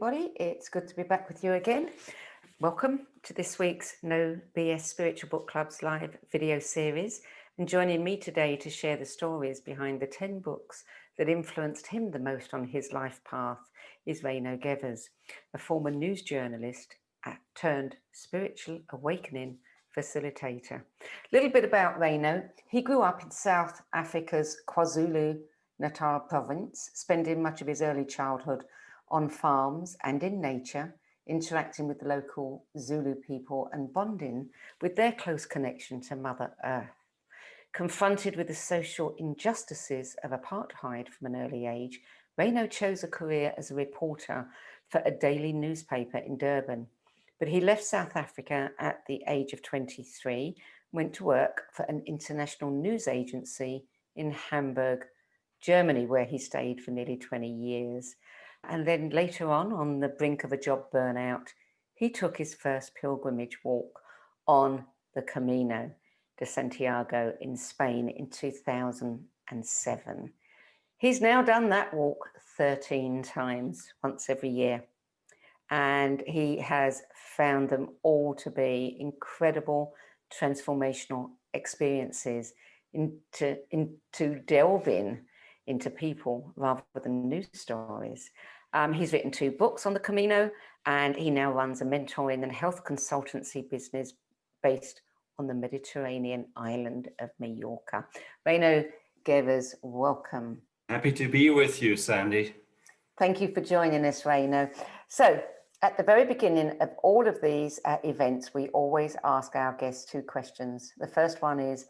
everybody. It's good to be back with you again. Welcome to this week's No BS Spiritual Book Club's live video series. And joining me today to share the stories behind the 10 books that influenced him the most on his life path is Reino Gevers, a former news journalist turned spiritual awakening facilitator. A little bit about Reino. He grew up in South Africa's KwaZulu-Natal province, spending much of his early childhood on farms and in nature, interacting with the local Zulu people and bonding with their close connection to Mother Earth. Confronted with the social injustices of apartheid from an early age, Reino chose a career as a reporter for a daily newspaper in Durban. But he left South Africa at the age of 23, went to work for an international news agency in Hamburg, Germany, where he stayed for nearly 20 years. And then later on the brink of a job burnout, he took his first pilgrimage walk on the Camino de Santiago in Spain in 2007. He's now done that walk 13 times, once every year. And he has found them all to be incredible transformational experiences into delving into people rather than news stories. He's written 2 books on the Camino, and he now runs a mentoring and health consultancy business based on the Mediterranean island of Mallorca. Reino Gevers, welcome. Happy to be with you, Sandie. Thank you for joining us, Reino. So, at the very beginning of all of these events, we always ask our guests 2 questions. The first one is,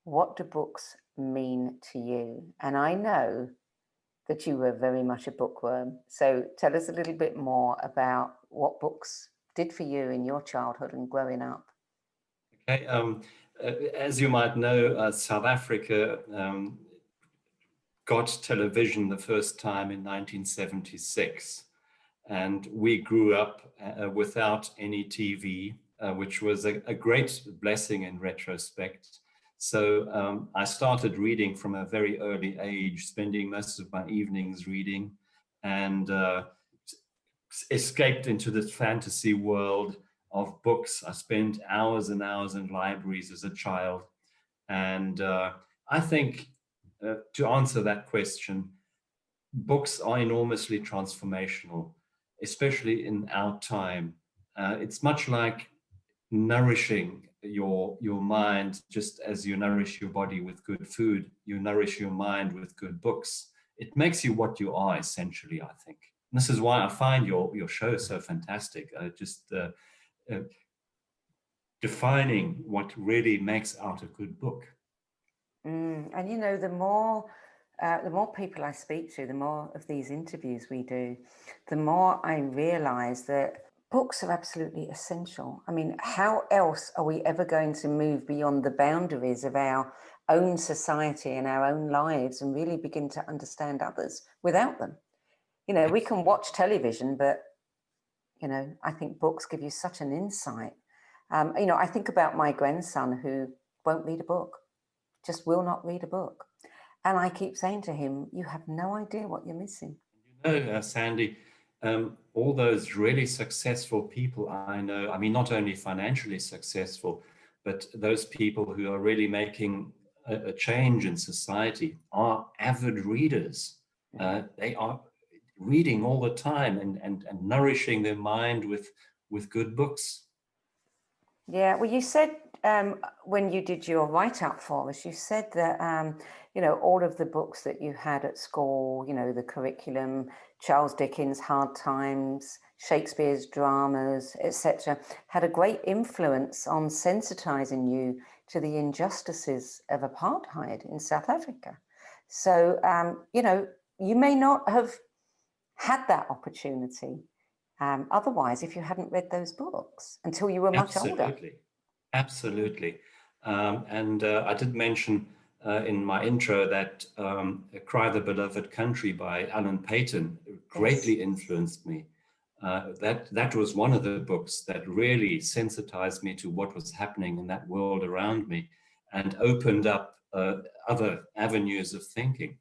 what do books mean to you? And I know that you were very much a bookworm. So tell us a little bit more about what books did for you in your childhood and growing up. Okay, as you might know, South Africa got television the first time in 1976. And we grew up without any TV, which was a great blessing in retrospect. So I started reading from a very early age, spending most of my evenings reading, and escaped into this fantasy world of books. I spent hours and hours in libraries as a child. And I think to answer that question, books are enormously transformational, especially in our time. It's much like nourishing your mind, just as you nourish your body with good food, you nourish your mind with good books. It makes you what you are, essentially, I think. And this is why I find your show so fantastic. Defining what really makes out a good book. And you know, the more people I speak to, the more of these interviews we do, the more I realize that books are absolutely essential. I mean, how else are we ever going to move beyond the boundaries of our own society and our own lives and really begin to understand others without them? You know, we can watch television, but, you know, I think books give you such an insight. You know, I think about my grandson who won't read a book, just will not read a book. And I keep saying to him, you have no idea what you're missing. You know, Sandie, all those really successful people I know, I mean, not only financially successful, but those people who are really making a change in society are avid readers. They are reading all the time and nourishing their mind with good books. Yeah, well, you said when you did your write-up for us, you said that, you know, all of the books that you had at school, you know, the curriculum, Charles Dickens' Hard Times, Shakespeare's dramas, etc., had a great influence on sensitizing you to the injustices of apartheid in South Africa. So, you know, you may not have had that opportunity otherwise if you hadn't read those books until you were much older. Absolutely. And I did mention in my intro that Cry the Beloved Country by Alan Paton greatly influenced me. That was one of the books that really sensitized me to what was happening in that world around me and opened up other avenues of thinking.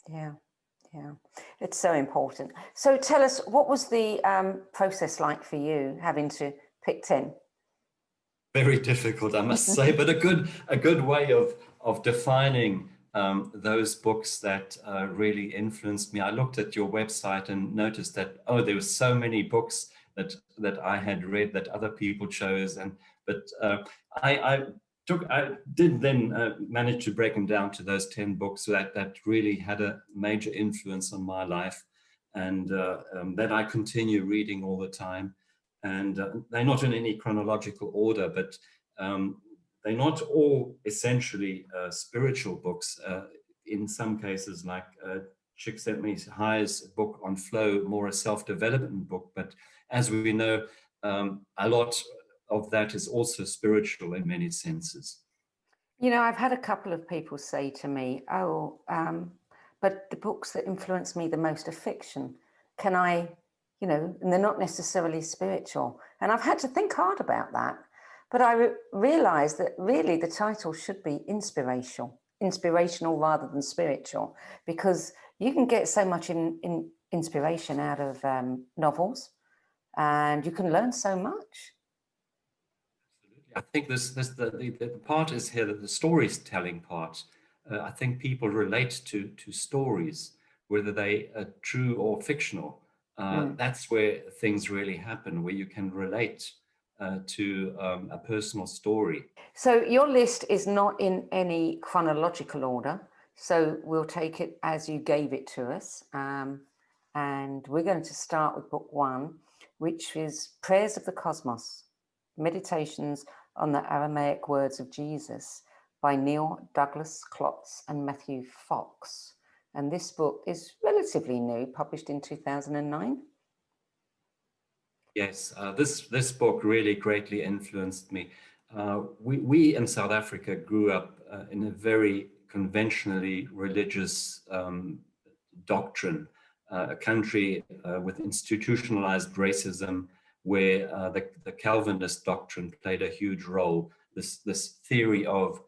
Yeah. Yeah, it's so important. So tell us, what was the process like for you having to pick 10? Very difficult, I must say, but a good way of defining those books that really influenced me. I looked at your website and noticed that, oh, there were so many books that I had read that other people chose, but I did then manage to break them down to those 10 books that really had a major influence on my life, and that I continue reading all the time. And they're not in any chronological order, but they're not all essentially spiritual books. In some cases, like Csikszentmihalyi's book on flow, more a self-development book. But as we know, a lot of that is also spiritual in many senses. You know, I've had a couple of people say to me, oh, but the books that influence me the most are fiction. Can I, you know, and they're not necessarily spiritual. And I've had to think hard about that. But I realized that really the title should be inspirational rather than spiritual, because you can get so much inspiration out of novels, and you can learn so much. I think the part is here, that the storytelling part. I think people relate to stories, whether they are true or fictional. That's where things really happen, where you can relate to a personal story. So your list is not in any chronological order, so we'll take it as you gave it to us. And we're going to start with book 1, which is Prayers of the Cosmos, Meditations on the Aramaic Words of Jesus by Neil Douglas Klotz and Matthew Fox. And this book is relatively new, published in 2009. Yes, this book really greatly influenced me. We in South Africa grew up in a very conventionally religious doctrine, a country with institutionalized racism, where the Calvinist doctrine played a huge role. This theory of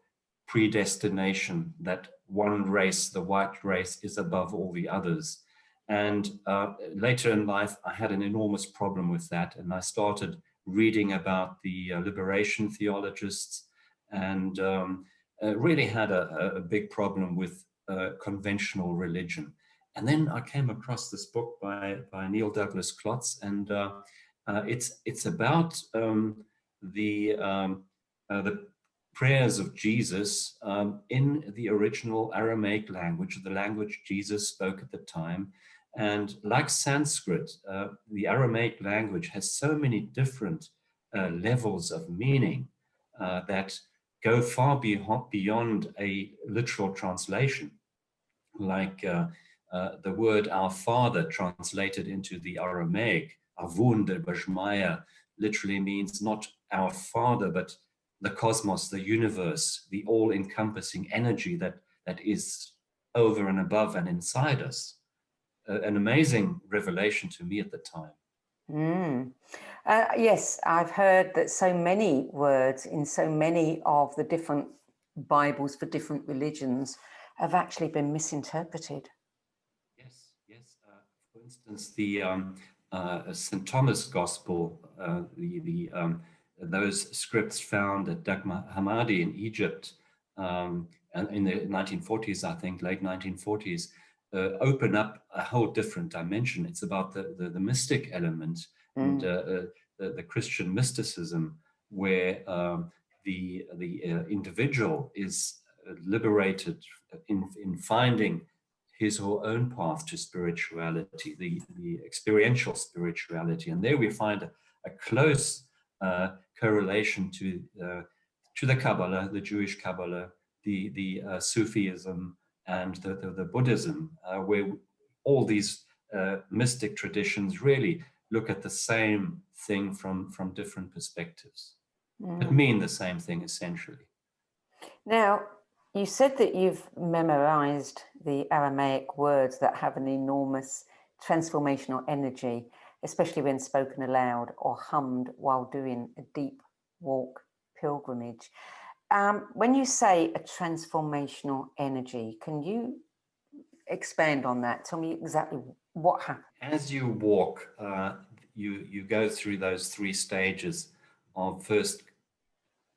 predestination, that one race, the white race, is above all the others. And later in life, I had an enormous problem with that. And I started reading about the liberation theologians, and really had a big problem with conventional religion. And then I came across this book by Neil Douglas Klotz, and it's about the prayers of Jesus in the original Aramaic language, the language Jesus spoke at the time. And like Sanskrit, the Aramaic language has so many different levels of meaning that go far beyond a literal translation. Like the word "our Father" translated into the Aramaic, Avun de Bashmaya, literally means not our Father, but the cosmos, the universe, the all-encompassing energy that is over and above and inside us. An amazing revelation to me at the time. Yes, I've heard that so many words in so many of the different Bibles for different religions have actually been misinterpreted. Yes, yes. For instance, the St. Thomas Gospel, those scripts found at Dag Hammadi in Egypt, and in the 1940s, I think, late 1940s, open up a whole different dimension. It's about the mystic element and the Christian mysticism, where the individual is liberated in finding his or her own path to spirituality, the experiential spirituality. And there we find a close correlation to the Kabbalah, the Jewish Kabbalah, the Sufism, and the Buddhism, where all these mystic traditions really look at the same thing from different perspectives, but mean the same thing essentially. Now, you said that you've memorized the Aramaic words that have an enormous transformational energy, especially when spoken aloud or hummed while doing a deep walk pilgrimage. When you say a transformational energy, can you expand on that? Tell me exactly what happened. As you walk, you go through those 3 stages of first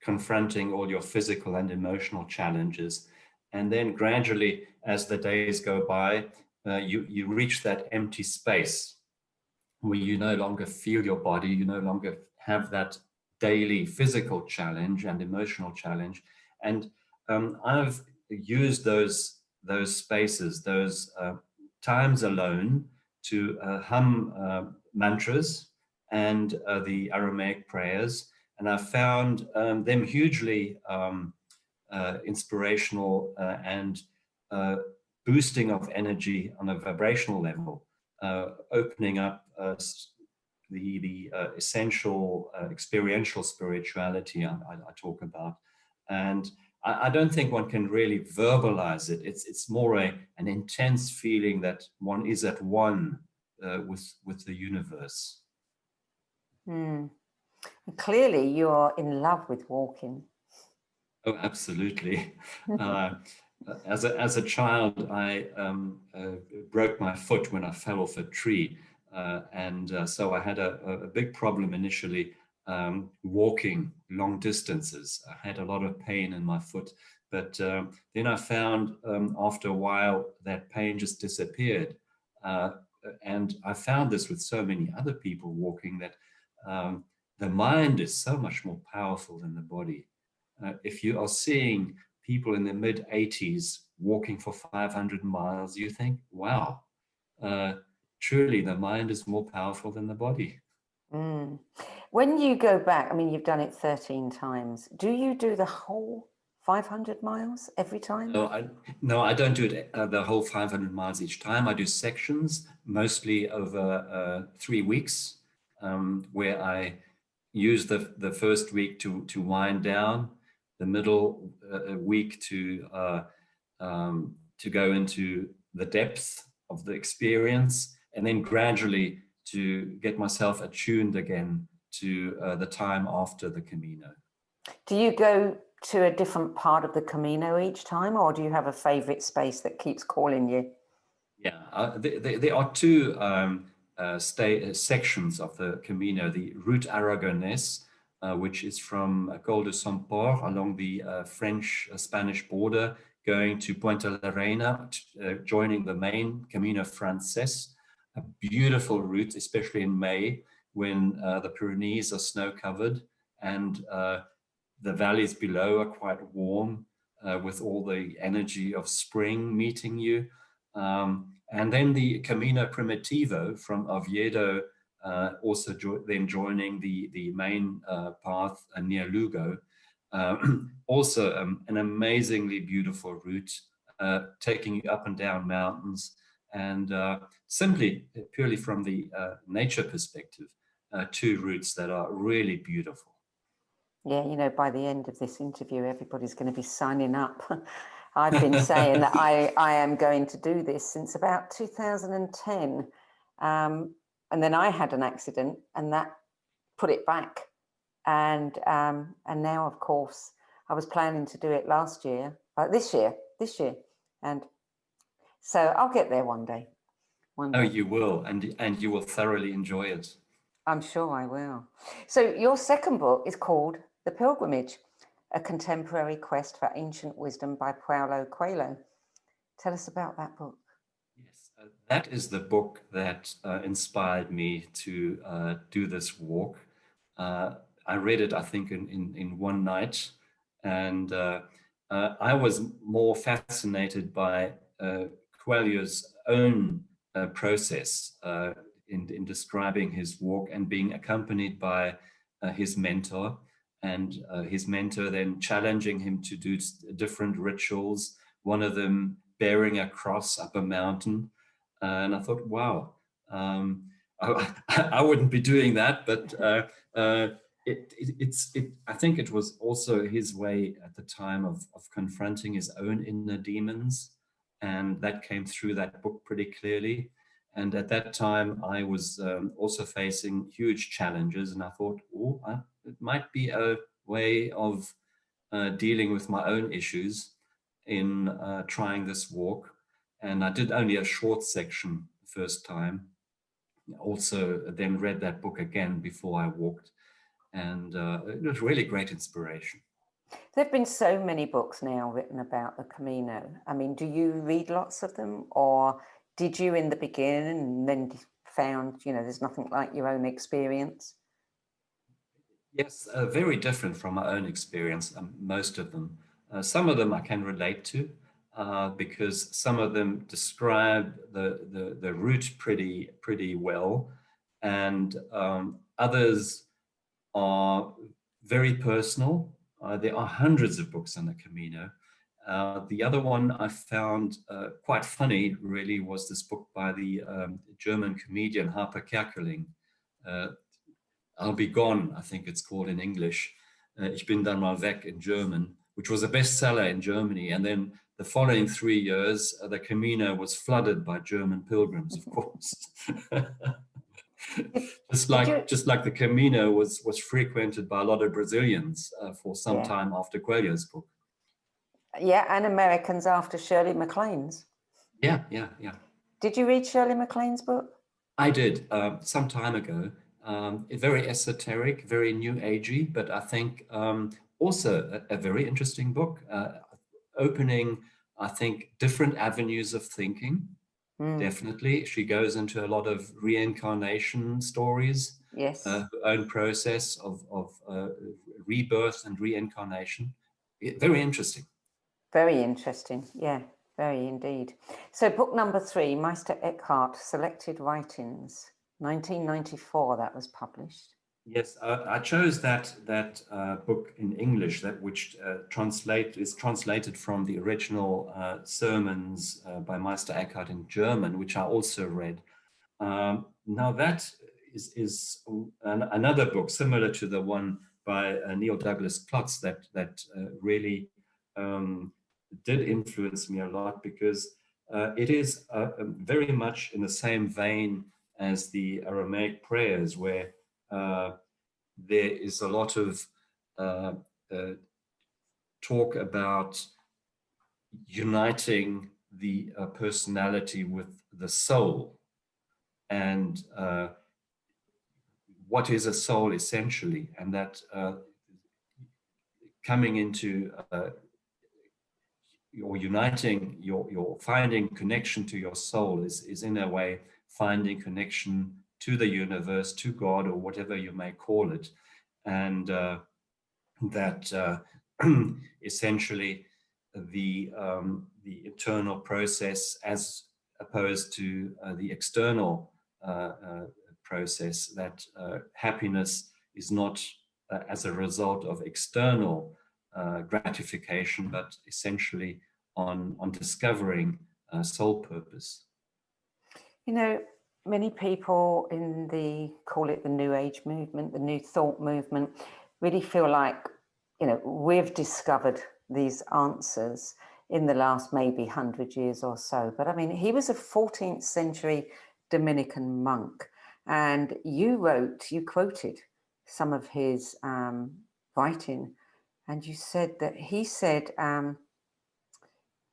confronting all your physical and emotional challenges. And then gradually, as the days go by, you reach that empty space where you no longer feel your body, you no longer have that daily physical challenge and emotional challenge. And I've used those spaces, those times alone to hum mantras and the Aramaic prayers. And I found them hugely inspirational and boosting of energy on a vibrational level, opening up the essential experiential spirituality I talk about. And I don't think one can really verbalize it. It's more an intense feeling that one is at one with the universe. Mm. Clearly, you are in love with walking. Oh, absolutely. As a child, I broke my foot when I fell off a tree. So I had a big problem initially walking long distances. I had a lot of pain in my foot. But then I found after a while that pain just disappeared. And I found this with so many other people walking, that the mind is so much more powerful than the body. If you are seeing people in their mid-80s walking for 500 miles, you think, wow, truly the mind is more powerful than the body. Mm. When you go back, I mean, you've done it 13 times. Do you do the whole 500 miles every time? No, I don't do it the whole 500 miles each time. I do sections, mostly over 3 weeks, where I use the first week to wind down, the middle week to go into the depth of the experience, and then gradually to get myself attuned again to the time after the Camino. Do you go to a different part of the Camino each time, or do you have a favorite space that keeps calling you? Yeah, there are 2 sections of the Camino: the Route Aragonese, which is from Col de Saint-Port along the French-Spanish border, going to Puente la Reina, joining the main Camino Frances. A beautiful route, especially in May, when the Pyrenees are snow-covered and the valleys below are quite warm, with all the energy of spring meeting you. And then the Camino Primitivo from Oviedo, also then joining the main path near Lugo. Also an amazingly beautiful route, taking you up and down mountains, and simply, purely from the nature perspective, 2 routes that are really beautiful. Yeah, you know, by the end of this interview, everybody's going to be signing up. I've been saying that I am going to do this since about 2010. And then I had an accident and that put it back. And now, of course, I was planning to do it last year, this year. And so I'll get there one day. Oh, you will, and you will thoroughly enjoy it. I'm sure I will. So your second book is called The Pilgrimage, A Contemporary Quest for Ancient Wisdom by Paulo Coelho. Tell us about that book. Yes, that is the book that inspired me to do this walk. I read it, I think, in one night, and I was more fascinated by Coelho's own process in describing his walk, and being accompanied by his mentor, and his mentor then challenging him to do different rituals, one of them bearing a cross up a mountain. And I thought, wow, I wouldn't be doing that, but I think it was also his way at the time of confronting his own inner demons, and that came through that book pretty clearly. And at that time, I was also facing huge challenges, and I thought, oh, it might be a way of dealing with my own issues in trying this walk. and I did only a short section the first time. Also then read that book again before I walked, and it was really great inspiration. There have been so many books now written about the Camino. I mean, do you read lots of them, or did you in the beginning and then found, there's nothing like your own experience? Yes, very different from my own experience, most of them. Some of them I can relate to because some of them describe the route pretty well, and others are very personal. There are hundreds of books on the Camino. The other one I found quite funny, really, was this book by the German comedian Harper Kerkeling. I'll Be Gone, I think it's called in English. Ich bin dann mal weg in German, which was a bestseller in Germany. And then the following 3 years, the Camino was flooded by German pilgrims, of course. just like the Camino was frequented by a lot of Brazilians for some time after Coelho's book. Yeah, and Americans after Shirley MacLaine's. Yeah. Did you read Shirley MacLaine's book? I did, some time ago. Very esoteric, very new agey, but I think also a very interesting book, opening, I think, different avenues of thinking. Definitely. She goes into a lot of reincarnation stories, yes, her own process of rebirth and reincarnation. Very interesting. Very interesting. Yeah, very indeed. So book number 3, Meister Eckhart, Selected Writings, 1994, that was published. Yes, I chose that book in English, that which is translated from the original sermons by Meister Eckhart in German, which I also read. Now that is another book similar to the one by Neil Douglas Klotz that really did influence me a lot, because it is very much in the same vein as the Aramaic prayers, where there is a lot of talk about uniting the personality with the soul, and what is a soul essentially, and that coming into or uniting your finding connection to your soul is in a way finding connection to the universe, to God, or whatever you may call it, and that essentially the internal process, as opposed to the external process, that happiness is not as a result of external gratification, but essentially on discovering soul purpose. Many people call it the New Age movement, the New Thought movement, really feel like, we've discovered these answers in the last maybe 100 years or so. But I mean, he was a 14th century Dominican monk, and you quoted some of his writing, and you said that he said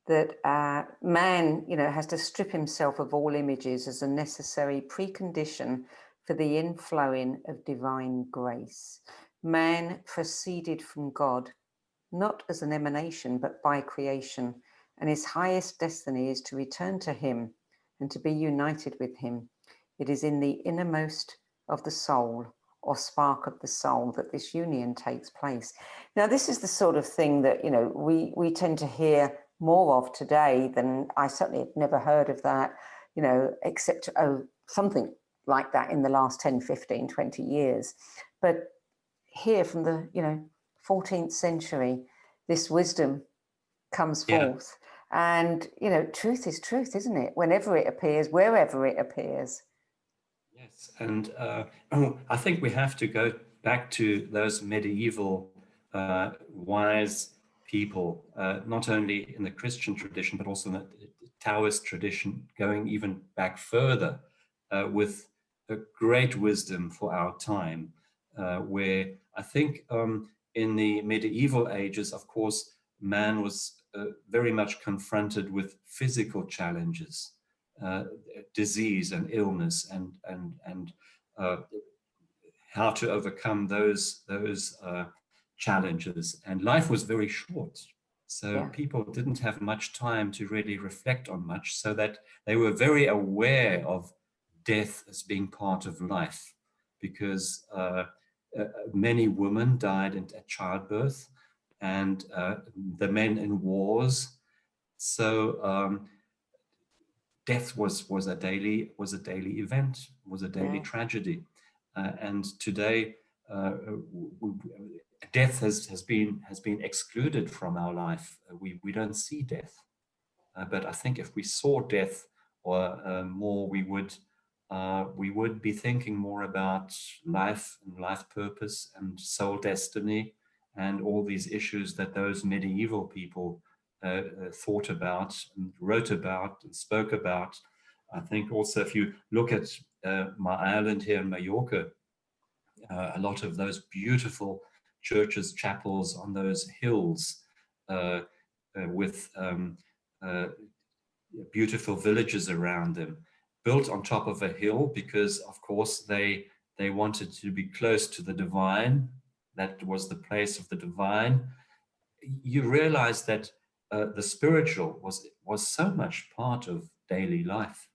that man, has to strip himself of all images as a necessary precondition for the inflowing of divine grace. Man proceeded from God, not as an emanation, but by creation, and his highest destiny is to return to him and to be united with him. It is in the innermost of the soul, or spark of the soul, that this union takes place. Now, this is the sort of thing that, we tend to hear more of today than I certainly had never heard of that, except something like that in the last 10, 15, 20 years. But here from the, 14th century, this wisdom comes forth. And, truth is truth, isn't it? Whenever it appears, wherever it appears. Yes, and I think we have to go back to those medieval wise people, not only in the Christian tradition, but also in the Taoist tradition, going even back further, with a great wisdom for our time, where I think in the medieval ages, of course, man was very much confronted with physical challenges, disease and illness, and how to overcome those challenges. And life was very short, so Yeah. people didn't have much time to really reflect on much, so that they were very aware of death as being part of life, because many women died at childbirth, and the men in wars. So death was a daily event, was a daily Yeah. tragedy, and today death has been excluded from our life. We don't see death, but I think if we saw death or more, we would be thinking more about life and life purpose and soul destiny and all these issues that those medieval people thought about and wrote about and spoke about. I think also if you look at my island here in Mallorca, a lot of those beautiful churches, chapels on those hills with beautiful villages around them, built on top of a hill because, of course, they wanted to be close to the divine. That was the place of the divine. You realize that the spiritual was so much part of daily life,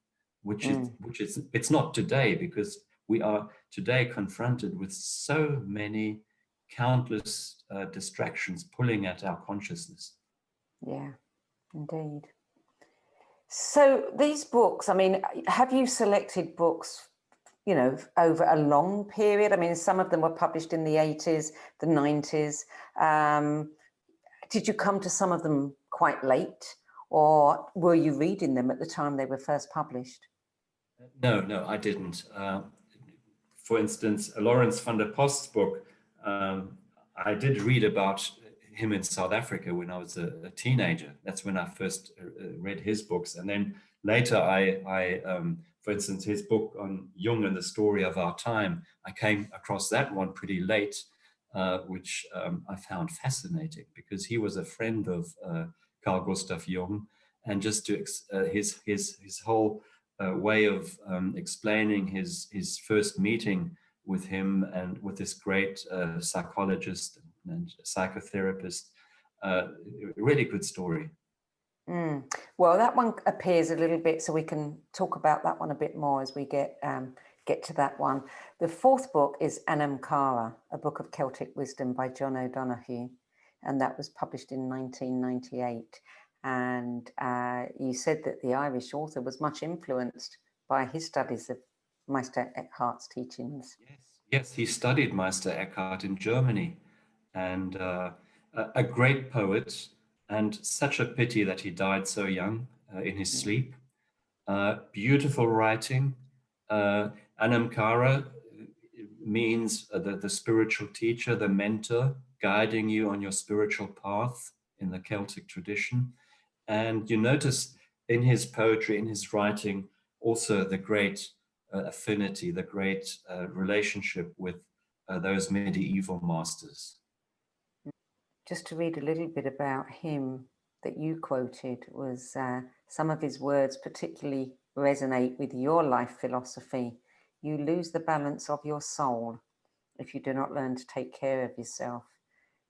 which is it's not today, because we are today confronted with so many countless distractions pulling at our consciousness. Yeah, indeed. So these books, I mean, have you selected books, you know, over a long period? I mean, some of them were published in the 80s, the 90s. Did you come to some of them quite late, or were you reading them at the time they were first published? No, I didn't. For instance, Lawrence van der Post's book, I did read about him in South Africa when I was a teenager. That's when I first read his books. And then later for instance, his book on Jung and the Story of Our Time, I came across that one pretty late, which I found fascinating because he was a friend of Carl Gustav Jung. And just to his whole way of explaining his first meeting with him and with this great psychologist and psychotherapist. Really good story. Well, that one appears a little bit, so we can talk about that one a bit more as we get to that one. The fourth book is Anam Cara, a book of Celtic wisdom by John O'Donoghue, and that was published in 1998. And you said that the Irish author was much influenced by his studies of Meister Eckhart's teachings. Yes, he studied Meister Eckhart in Germany, and a great poet, and such a pity that he died so young in his sleep. Beautiful writing. Anam Cara means the spiritual teacher, the mentor, guiding you on your spiritual path in the Celtic tradition. And you notice in his poetry, in his writing, also the great affinity, the great relationship with those medieval masters. Just to read a little bit about him that you quoted was some of his words particularly resonate with your life philosophy. You lose the balance of your soul if you do not learn to take care of yourself.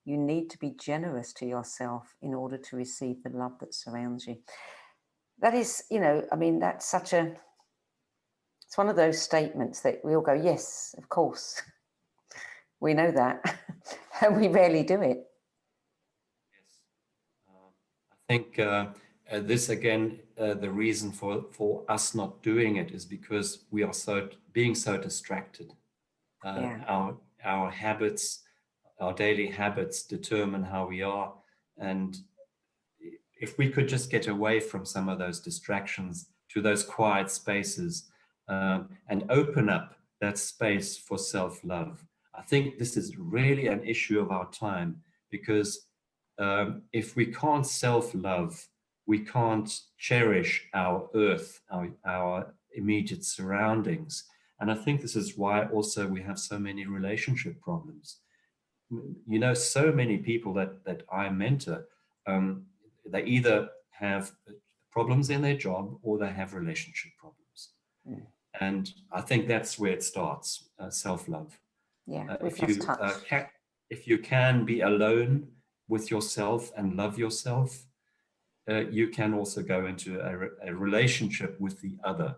You need to be generous to yourself in order to receive the love that surrounds you. That is, you know, I mean, that's it's one of those statements that we all go, yes, of course, we know that, and we rarely do it. Yes. I think this again, the reason for us not doing it is because we are being so distracted. Our habits, our daily habits determine how we are. And if we could just get away from some of those distractions to those quiet spaces and open up that space for self-love, I think this is really an issue of our time, because if we can't self-love, we can't cherish our earth, our immediate surroundings. And I think this is why also we have so many relationship problems. You know, so many people that I mentor, they either have problems in their job or they have relationship problems. Mm. And I think that's where it starts, self-love. Yeah, we've If lost you touch. if you can be alone with yourself and love yourself, you can also go into a relationship with the other,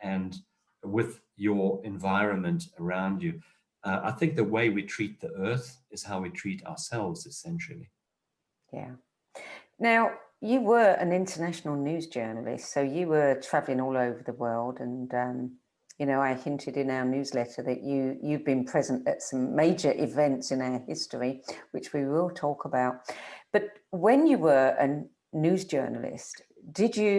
and with your environment around you. I think the way we treat the earth is how we treat ourselves, essentially. Yeah. Now, you were an international news journalist, so you were traveling all over the world, and you know, I hinted in our newsletter that you've been present at some major events in our history, which we will talk about. But when you were a news journalist,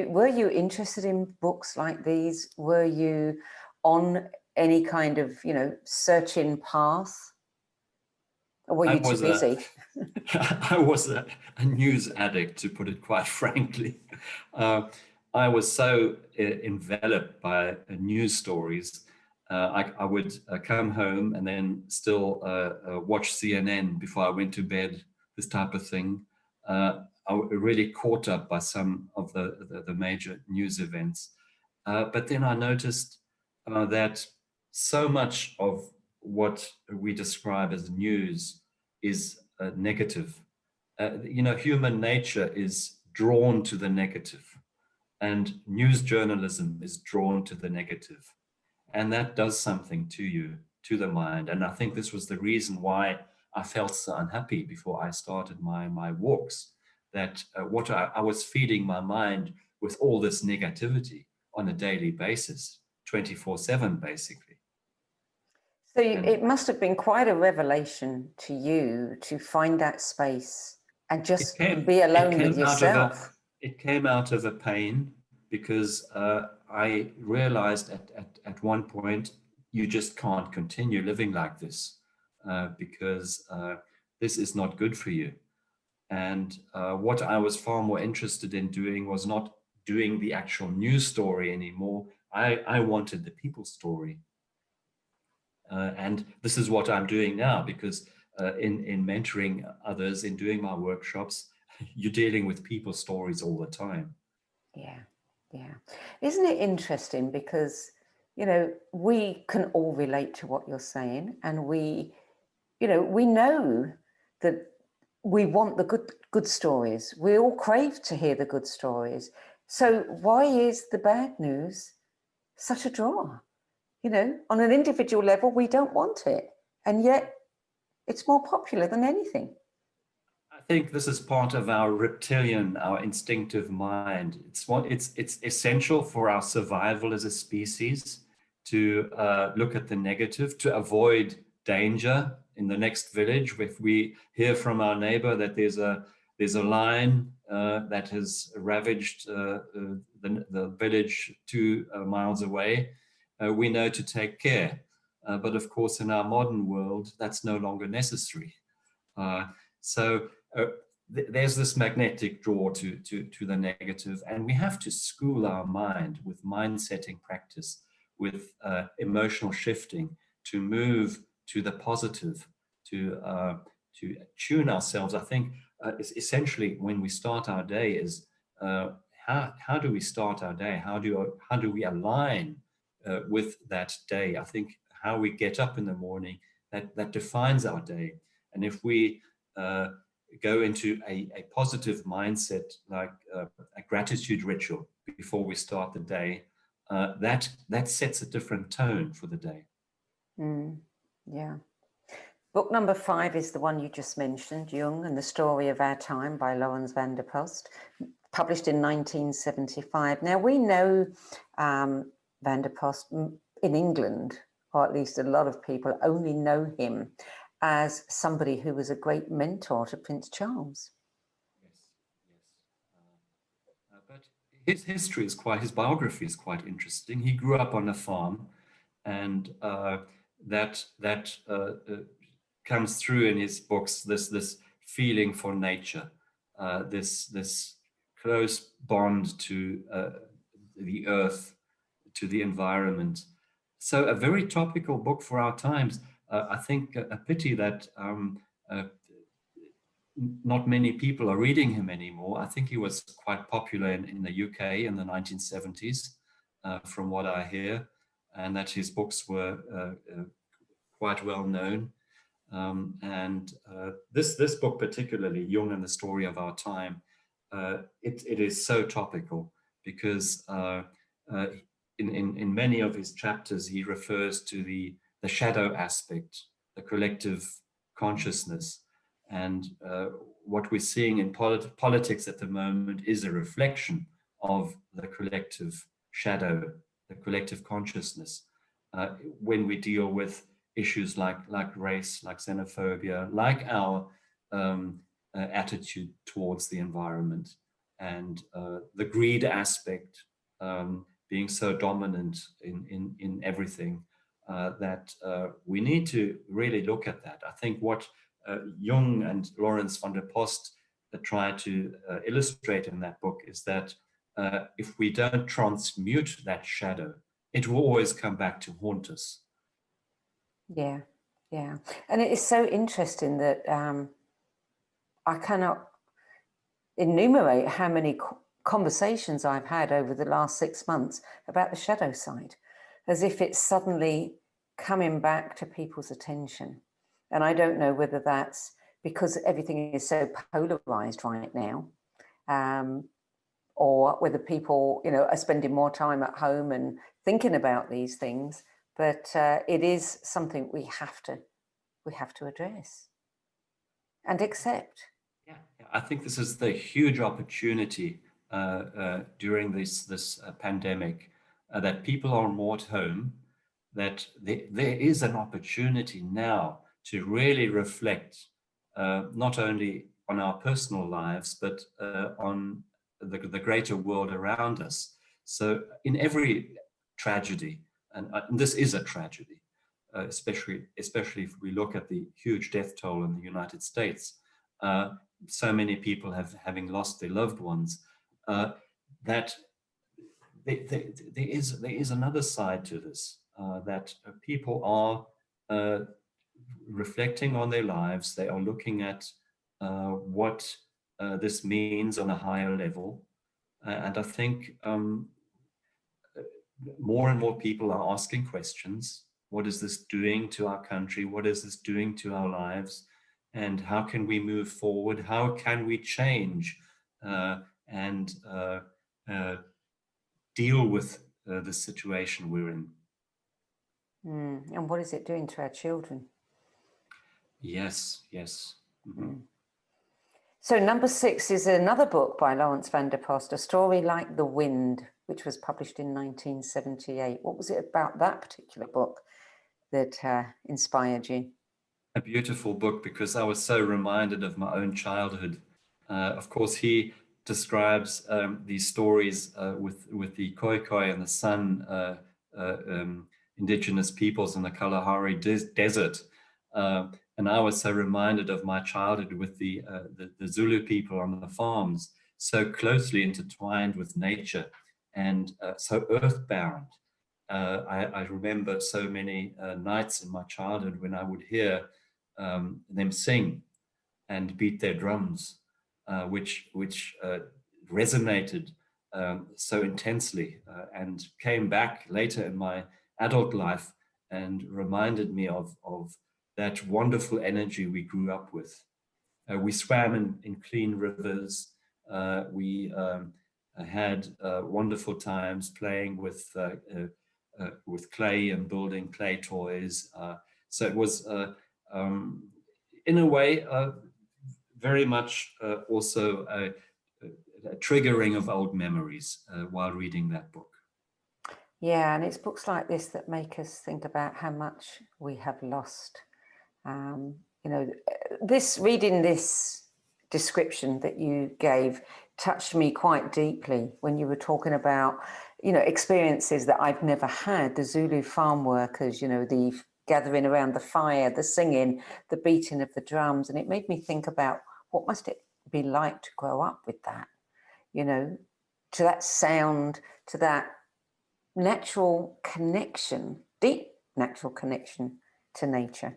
were you interested in books like these? Were you on any kind of, you know, searching path? Or were you too busy? I was a news addict, to put it quite frankly. I was so enveloped by news stories. I would come home and then still watch CNN before I went to bed, this type of thing. I really caught up by some of the major news events. But then I noticed that so much of what we describe as news is negative. You know, human nature is drawn to the negative, and news journalism is drawn to the negative. And that does something to you, to the mind. And I think this was the reason why I felt so unhappy before I started my walks, that what I was feeding my mind with all this negativity on a daily basis, 24/7, basically. So it must have been quite a revelation to you to find that space and just be alone with yourself. It came out of a pain, because I realized at one point, you just can't continue living like this, because this is not good for you. And what I was far more interested in doing was not doing the actual news story anymore. I wanted the people story. And this is what I'm doing now, because in mentoring others, in doing my workshops, you're dealing with people's stories all the time. Yeah, yeah. Isn't it interesting? Because, you know, we can all relate to what you're saying, and we, you know that we want the good stories. We all crave to hear the good stories. So why is the bad news such a draw? You know, on an individual level, we don't want it, and yet it's more popular than anything. I think this is part of our reptilian, our instinctive mind. It's essential for our survival as a species to look at the negative, to avoid danger in the next village. If we hear from our neighbor that there's a lion that has ravaged the village 2 miles away, we know to take care. But of course, in our modern world, that's no longer necessary. So there's this magnetic draw to the negative, and we have to school our mind with mind setting practice, with emotional shifting, to move to the positive, to tune ourselves. I think essentially when we start our day is how do we start our day? How do we align with that day? I think how we get up in the morning, that defines our day. And if we go into a positive mindset, like a gratitude ritual before we start the day, that sets a different tone for the day. Yeah. Book number 5 is the one you just mentioned, Jung and the Story of Our Time by Laurens van der Post, published in 1975. Now, we know van der Post in England, or at least a lot of people only know him as somebody who was a great mentor to Prince Charles. Yes. But his history is his biography is quite interesting. He grew up on a farm, and that comes through in his books. This feeling for nature, this close bond to the earth, to the environment. So a very topical book for our times. I think a pity that not many people are reading him anymore. I think he was quite popular in the UK in the 1970s, from what I hear, and that his books were quite well known. This book, particularly Jung and the Story of Our Time, it is so topical because in many of his chapters he refers to the shadow aspect, the collective consciousness, and what we're seeing in politics at the moment is a reflection of the collective shadow, the collective consciousness. When we deal with issues like race, like xenophobia, like our attitude towards the environment, and the greed aspect being so dominant in everything, that we need to really look at that. I think what Jung and Lawrence van der Post try to illustrate in that book is that if we don't transmute that shadow, it will always come back to haunt us. Yeah, yeah. And it is so interesting that I cannot enumerate how many conversations I've had over the last 6 months about the shadow side, as if it's suddenly coming back to people's attention. And I don't know whether that's because everything is so polarized right now, or whether people, are spending more time at home and thinking about these things. But it is something we have to address and accept. Yeah, I think this is the huge opportunity during this pandemic, that people are more at home, that there is an opportunity now to really reflect not only on our personal lives, but on the greater world around us. So in every tragedy, and this is a tragedy, especially if we look at the huge death toll in the United States, so many people having lost their loved ones, that there is another side to this, that people are reflecting on their lives. They are looking at what this means on a higher level. And I think more and more people are asking questions. What is this doing to our country? What is this doing to our lives? And how can we move forward? How can we change and deal with the situation we're in? And what is it doing to our children? Yes. Mm-hmm. So number 6 is another book by Lawrence van der Post, A Story Like the Wind, which was published in 1978. What was it about that particular book that inspired you? A beautiful book, because I was so reminded of my own childhood. Of course, he describes these stories with the Khoikhoi and the San indigenous peoples in the Kalahari Desert. And I was so reminded of my childhood with the Zulu people on the farms, so closely intertwined with nature and so earthbound. I remember so many nights in my childhood when I would hear them sing and beat their drums, which resonated so intensely, and came back later in my adult life and reminded me of that wonderful energy we grew up with. We swam in clean rivers. We had wonderful times playing with clay and building clay toys. So it was, in a way, very much also a triggering of old memories while reading that book. Yeah, and it's books like this that make us think about how much we have lost. Reading this description that you gave touched me quite deeply when you were talking about, experiences that I've never had. The Zulu farm workers, the gathering around the fire, the singing, the beating of the drums. And it made me think about what must it be like to grow up with that, to that sound, to that natural connection, deep natural connection to nature.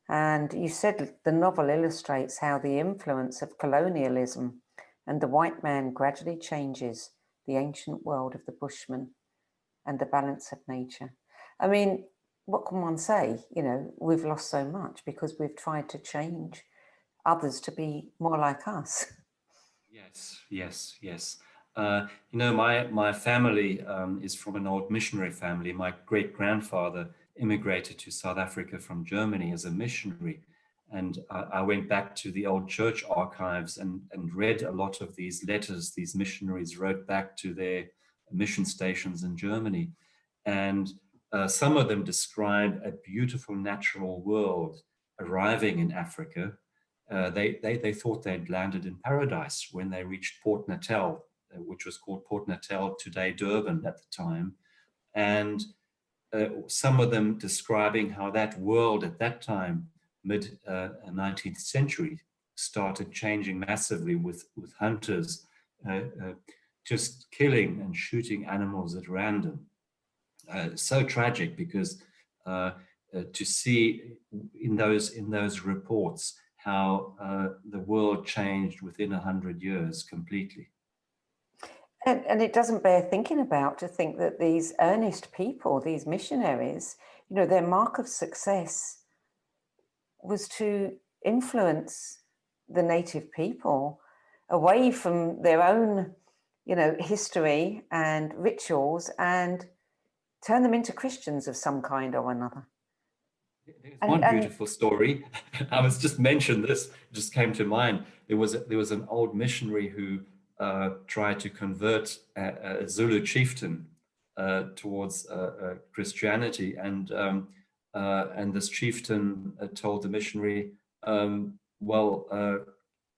And you said the novel illustrates how the influence of colonialism and the white man gradually changes the ancient world of the Bushman and the balance of nature. I mean, what can one say? You know, we've lost so much because we've tried to change others to be more like us. Yes, yes, yes. You know, my family is from an old missionary family. My great grandfather immigrated to South Africa from Germany as a missionary. And I went back to the old church archives and read a lot of these letters these missionaries wrote back to their mission stations in Germany. And some of them describe a beautiful natural world arriving in Africa. They thought they'd landed in paradise when they reached Port Natal, which was called Port Natal, today Durban at the time. And some of them describing how that world at that time, mid 19th century, started changing massively with hunters just killing and shooting animals at random. So tragic because to see in those reports how the world changed within 100 years completely. And it doesn't bear thinking about to think that these earnest people, these missionaries, you know, their mark of success was to influence the native people away from their own, you know, history and rituals and turn them into Christians of some kind or another. There's one beautiful story. I was just mentioned this, just came to mind. There was an old missionary who tried to convert a Zulu chieftain towards Christianity, and this chieftain told the missionary, "Well,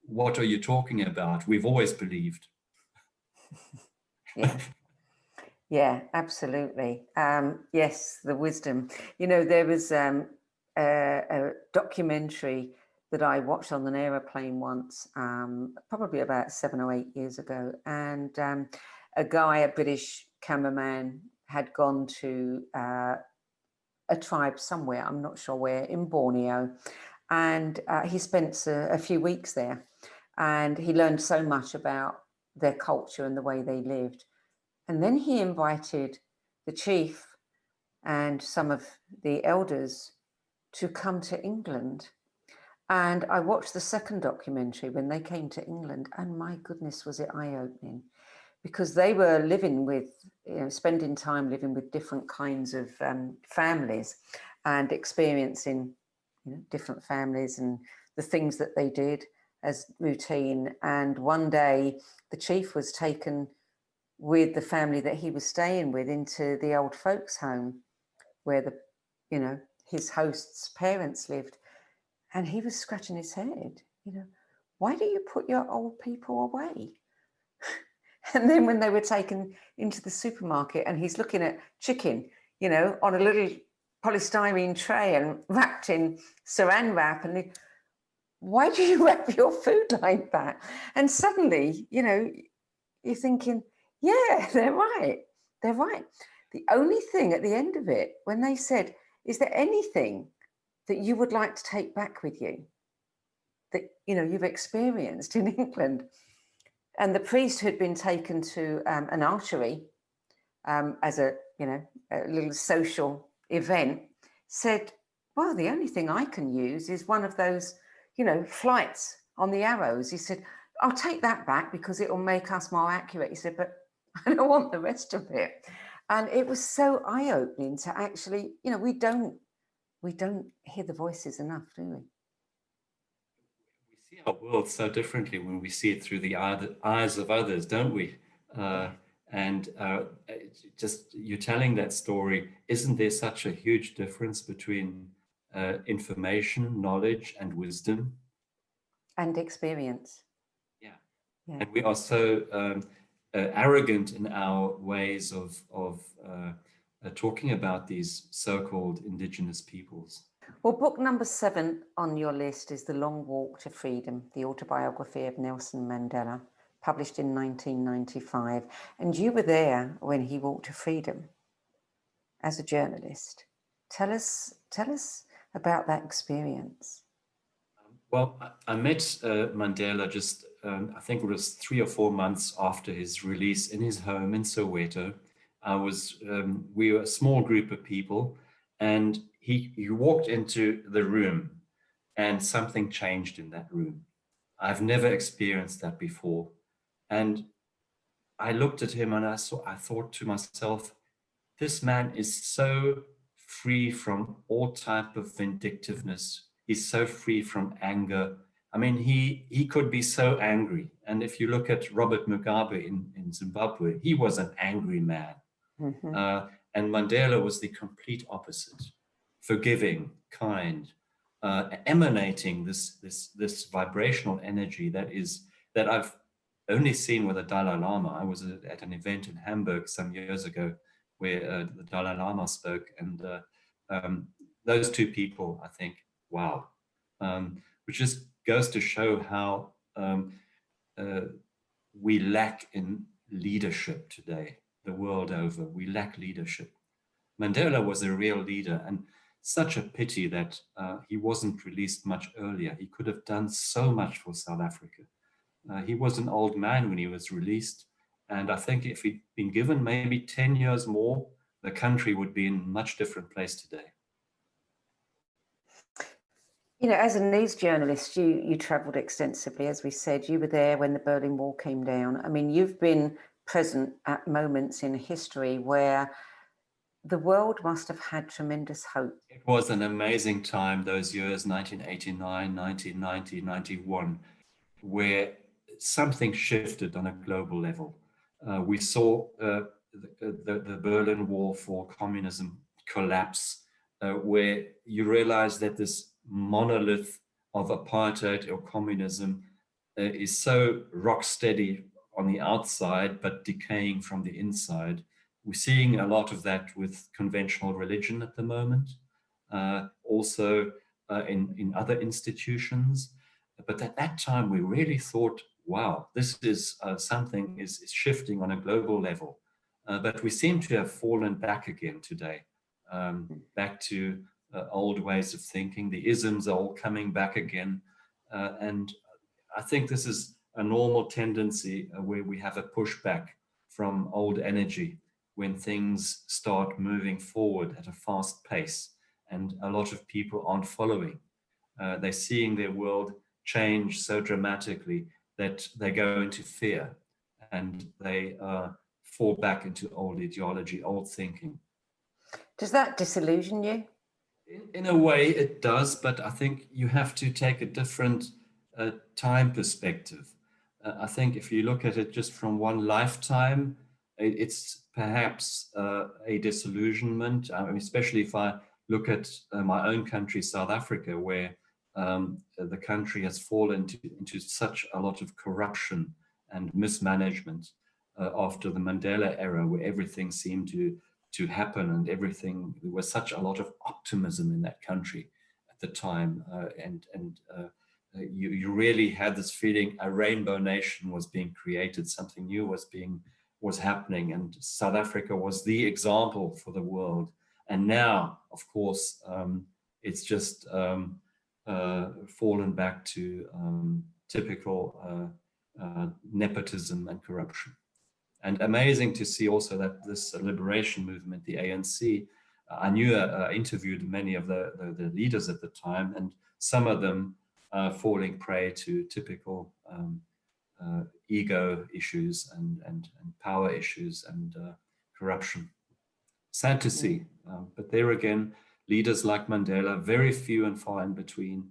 what are you talking about? We've always believed." Yeah. Yeah, absolutely. Yes, the wisdom. You know, there was a documentary that I watched on an aeroplane once, probably about 7 or 8 years ago. And a guy, a British cameraman, had gone to a tribe somewhere, I'm not sure where, in Borneo. And he spent a few weeks there. And he learned so much about their culture and the way they lived. And then he invited the chief and some of the elders to come to England. And I watched the second documentary when they came to England, and my goodness, was it eye-opening, because they were living with, you know, spending time living with different kinds of families and experiencing, you know, different families and the things that they did as routine. And one day the chief was taken with the family that he was staying with into the old folks' home where the, you know, his host's parents lived. And he was scratching his head, you know, why do you put your old people away? And then when they were taken into the supermarket and he's looking at chicken, you know, on a little polystyrene tray and wrapped in saran wrap, and why do you wrap your food like that? And suddenly, you know, you're thinking, yeah, they're right. They're right. The only thing at the end of it, when they said, is there anything that you would like to take back with you that, you know, you've experienced in England? And the priest who had been taken to an archery as a, you know, a little social event said, well, the only thing I can use is one of those, you know, flights on the arrows. He said, I'll take that back because it will make us more accurate. He said, but I don't want the rest of it. And it was so eye-opening to actually, you know, we don't hear the voices enough, do we? We see our world so differently when we see it through the eyes of others, don't we? And just you telling that story, isn't there such a huge difference between information, knowledge, and wisdom? And experience. Yeah. Yeah. And we are so arrogant in our ways of talking about these so-called indigenous peoples. Well, book number 7 on your list is The Long Walk to Freedom, the autobiography of Nelson Mandela, published in 1995. And you were there when he walked to freedom as a journalist. Tell us about that experience? Well, I met Mandela just, I think it was 3 or 4 months after his release in his home in Soweto. We were a small group of people, and he walked into the room and something changed in that room. I've never experienced that before. And I looked at him and I thought to myself, this man is so free from all type of vindictiveness. He's so free from anger. I mean, he could be so angry. And if you look at Robert Mugabe in Zimbabwe, he was an angry man. And Mandela was the complete opposite, forgiving, kind, emanating this vibrational energy that I've only seen with the Dalai Lama. I was at an event in Hamburg some years ago where the Dalai Lama spoke, and those two people, I think, wow, which just goes to show how we lack in leadership today, the world over. We lack leadership. Mandela was a real leader, and such a pity that he wasn't released much earlier. He could have done so much for South Africa. He was an old man when he was released, and I think if he'd been given maybe 10 years more, the country would be in a much different place today. You know, as a news journalist, you traveled extensively. As we said, you were there when the Berlin Wall came down. I mean, you've been present at moments in history where the world must have had tremendous hope. It was an amazing time, those years, 1989, 1990, 91, where something shifted on a global level. We saw the Berlin Wall for communism collapse, where you realize that this monolith of apartheid or communism is so rock steady on the outside, but decaying from the inside. We're seeing a lot of that with conventional religion at the moment, also in other institutions. But at that time, we really thought, wow, this is something is shifting on a global level. But we seem to have fallen back again today, back to old ways of thinking. The isms are all coming back again. And I think this is a normal tendency where we have a pushback from old energy when things start moving forward at a fast pace and a lot of people aren't following. They're seeing their world change so dramatically that they go into fear and they fall back into old ideology, old thinking. Does that disillusion you? In a way it does, but I think you have to take a different time perspective. I think if you look at it just from one lifetime, it's perhaps a disillusionment. I mean, especially if I look at my own country, South Africa, where the country has fallen into such a lot of corruption and mismanagement after the Mandela era, where everything seemed to happen and everything, there was such a lot of optimism in that country at the time, and you really had this feeling a rainbow nation was being created, something new was happening, and South Africa was the example for the world. And now, of course, it's just fallen back to typical nepotism and corruption. And amazing to see also that this liberation movement, the ANC, I interviewed many of the leaders at the time, and some of them falling prey to typical ego issues and power issues and corruption. Sad to see, but there again, leaders like Mandela, very few and far in between,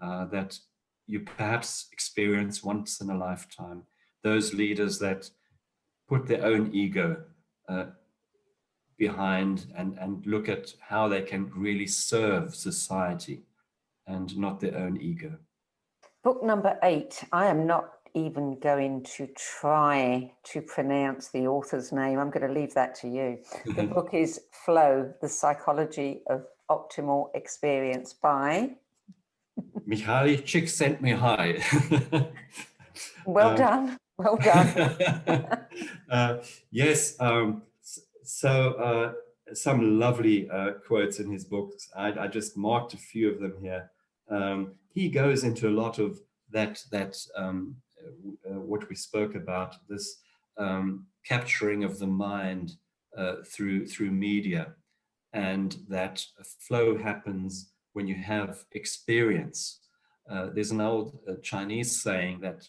that you perhaps experience once in a lifetime. Those leaders that put their own ego behind and look at how they can really serve society and not their own ego. Book number 8. I am not even going to try to pronounce the author's name. I'm going to leave that to you. The book is Flow, The Psychology of Optimal Experience by Mihaly Csikszentmihalyi. Well done. Well done. Yes. So some lovely quotes in his books. I just marked a few of them here. He goes into a lot of that what we spoke about, this capturing of the mind through media, and that flow happens when you have experience. There's an old Chinese saying that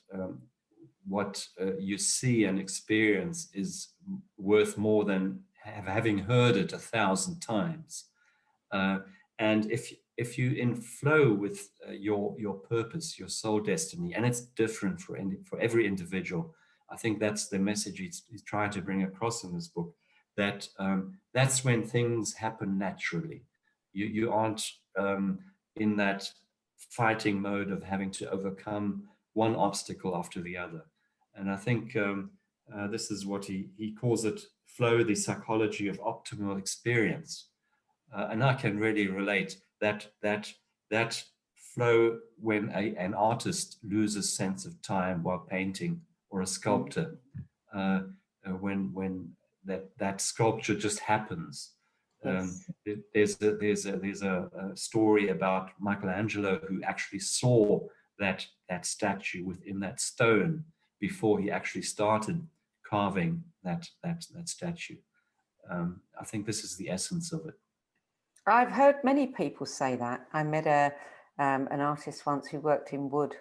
what you see and experience is worth more than having heard it 1,000 times. And if you in flow with your purpose, your soul destiny, and it's different for every individual. I think that's the message he's trying to bring across in this book. That that's when things happen naturally. You aren't in that fighting mode of having to overcome one obstacle after the other. And I think this is what he calls it, flow, the psychology of optimal experience. And I can really relate that flow when an artist loses sense of time while painting, or a sculptor, when that sculpture just happens. Yes. There's a story about Michelangelo, who actually saw that statue within that stone before he actually started carving that statue. I think this is the essence of it. I've heard many people say that. I met an artist once who worked in wood,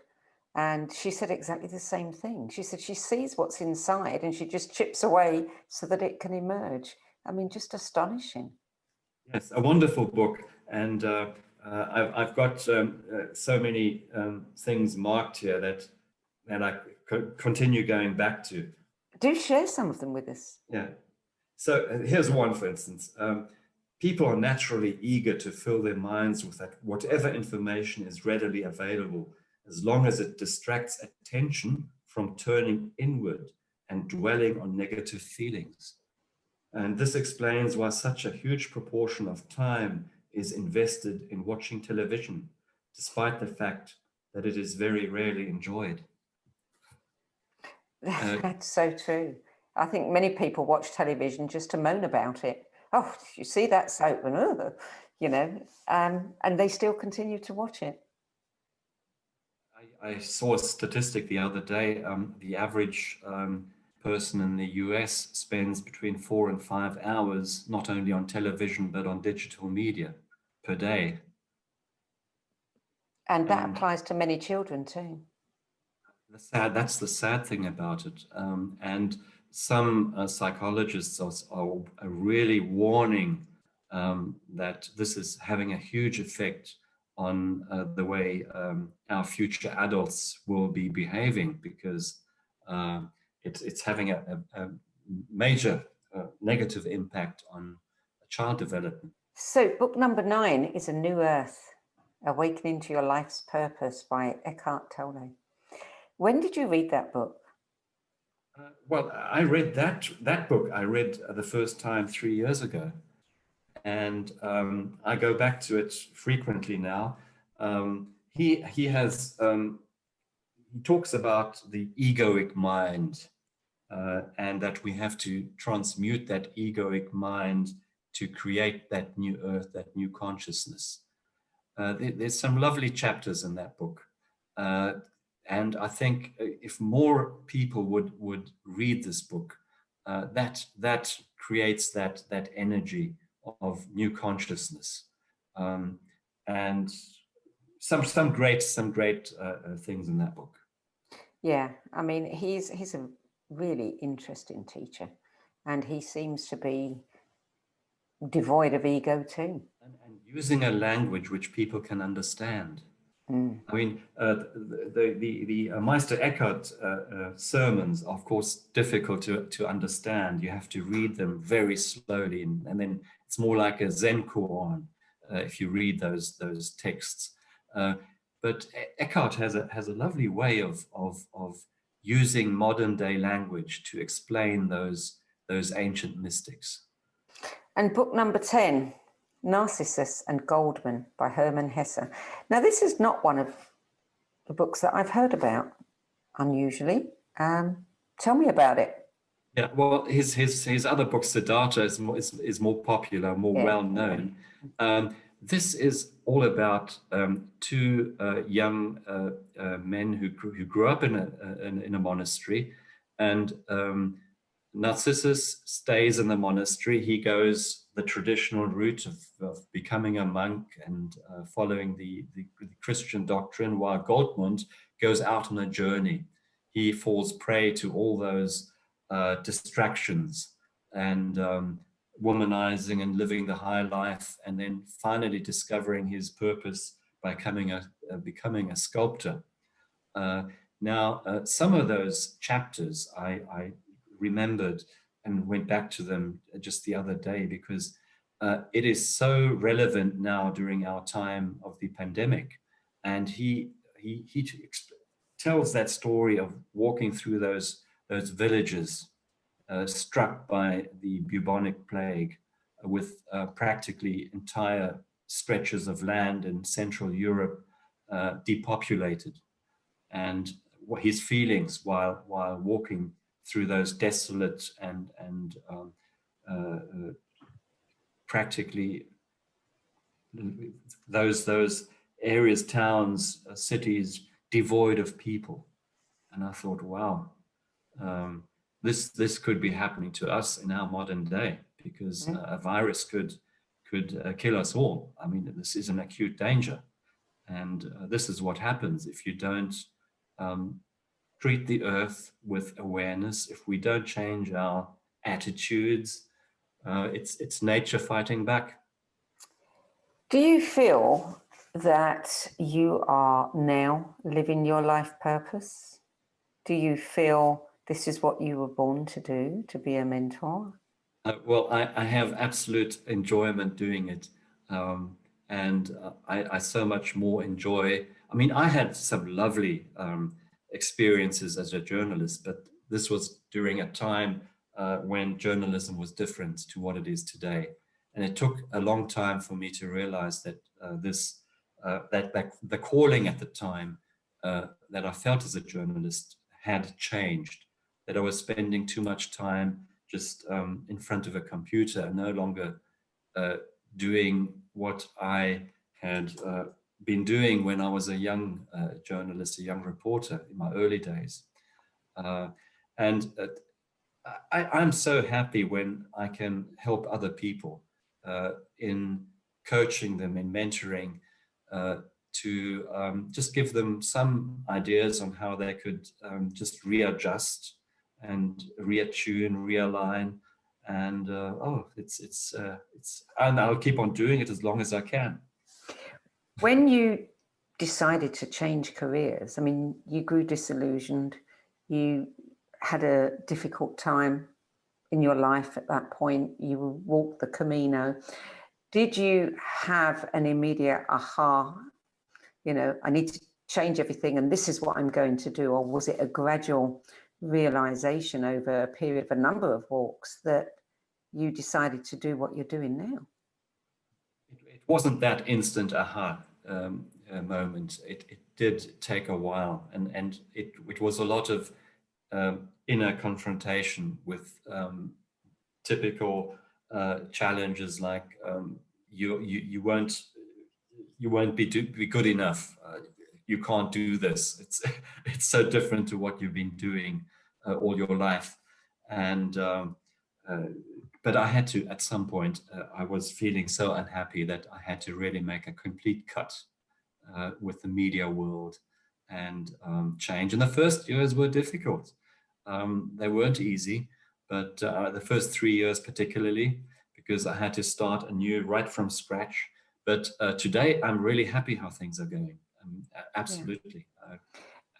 and she said exactly the same thing. She said she sees what's inside and she just chips away so that it can emerge. I mean, just astonishing. Yes, a wonderful book. And I've got so many things marked here that I continue going back to. Do share some of them with us. Yeah. So here's one, for instance. People are naturally eager to fill their minds with whatever information is readily available, as long as it distracts attention from turning inward and dwelling on negative feelings. And this explains why such a huge proportion of time is invested in watching television, despite the fact that it is very rarely enjoyed. That's so true. I think many people watch television just to moan about it. Oh, you see that soap, and and they still continue to watch it. I saw a statistic the other day. The average person in the US spends between 4 and 5 hours, not only on television, but on digital media per day. And that applies to many children too. That's the sad thing about it. And some psychologists are really warning that this is having a huge effect on the way our future adults will be behaving, because it's having a major negative impact on child development. So book number 9 is A New Earth, Awakening to Your Life's Purpose by Eckhart Tolle. When did you read that book? Well, I read that book. I read the first time 3 years ago, and I go back to it frequently now. He talks about the egoic mind, and that we have to transmute that egoic mind to create that new earth, that new consciousness. There's some lovely chapters in that book. And I think if more people would read this book, that creates that energy of new consciousness, and some great things in that book. Yeah, I mean, he's a really interesting teacher, and he seems to be devoid of ego too. And using a language which people can understand. I mean, the Meister Eckhart sermons are, of course, difficult to understand. You have to read them very slowly, and then it's more like a Zen koan if you read those texts. But Eckhart has a lovely way of using modern day language to explain those ancient mystics. And book number 10. Narcissus and Goldman by Hermann Hesse. Now, this is not one of the books that I've heard about, unusually. Tell me about it. Yeah, well, his other book, Siddhartha, is more popular, more Yeah. well known. This is all about two young men who grew up in a monastery, and Narcissus stays in the monastery. He goes the traditional route of becoming a monk and following the Christian doctrine, while Goldmund goes out on a journey. He falls prey to all those distractions and womanizing and living the high life, and then finally discovering his purpose by becoming a sculptor. Uh, some of those chapters I remembered and went back to them just the other day, because it is so relevant now during our time of the pandemic. And he tells that story of walking through those villages struck by the bubonic plague, with practically entire stretches of land in Central Europe depopulated, and his feelings while walking through those desolate and practically those areas, towns, cities devoid of people. And I thought, wow, this could be happening to us in our modern day, because a virus could kill us all. I mean, this is an acute danger, and this is what happens if you don't um, treat the earth with awareness. If we don't change our attitudes, it's nature fighting back. Do you feel that you are now living your life purpose? Do you feel this is what you were born to do, to be a mentor? Well, I have absolute enjoyment doing it. And I so much more enjoy. I mean, I had some lovely experiences as a journalist, but this was during a time when journalism was different to what it is today. And it took a long time for me to realize that that the calling at the time that I felt as a journalist had changed, that I was spending too much time just in front of a computer, and no longer doing what I had been doing when I was a young journalist, a young reporter in my early days. And I'm so happy when I can help other people in coaching them, in mentoring, to just give them some ideas on how they could just readjust and reattune, realign, and and I'll keep on doing it as long as I can. When you decided to change careers, I mean, you grew disillusioned, you had a difficult time in your life at that point, you walked the Camino. Did you have an immediate aha, I need to change everything and this is what I'm going to do? Or was it a gradual realization over a period of a number of walks that you decided to do what you're doing now? It wasn't that instant aha moment. It did take a while, and it was a lot of inner confrontation with typical challenges like you won't be good enough. You can't do this. It's so different to what you've been doing all your life, and but I had to, at some point, I was feeling so unhappy that I had to really make a complete cut with the media world and change. And the first years were difficult. They weren't easy, but the first 3 years particularly, because I had to start anew right from scratch. But today, I'm really happy how things are going. Absolutely. Yeah.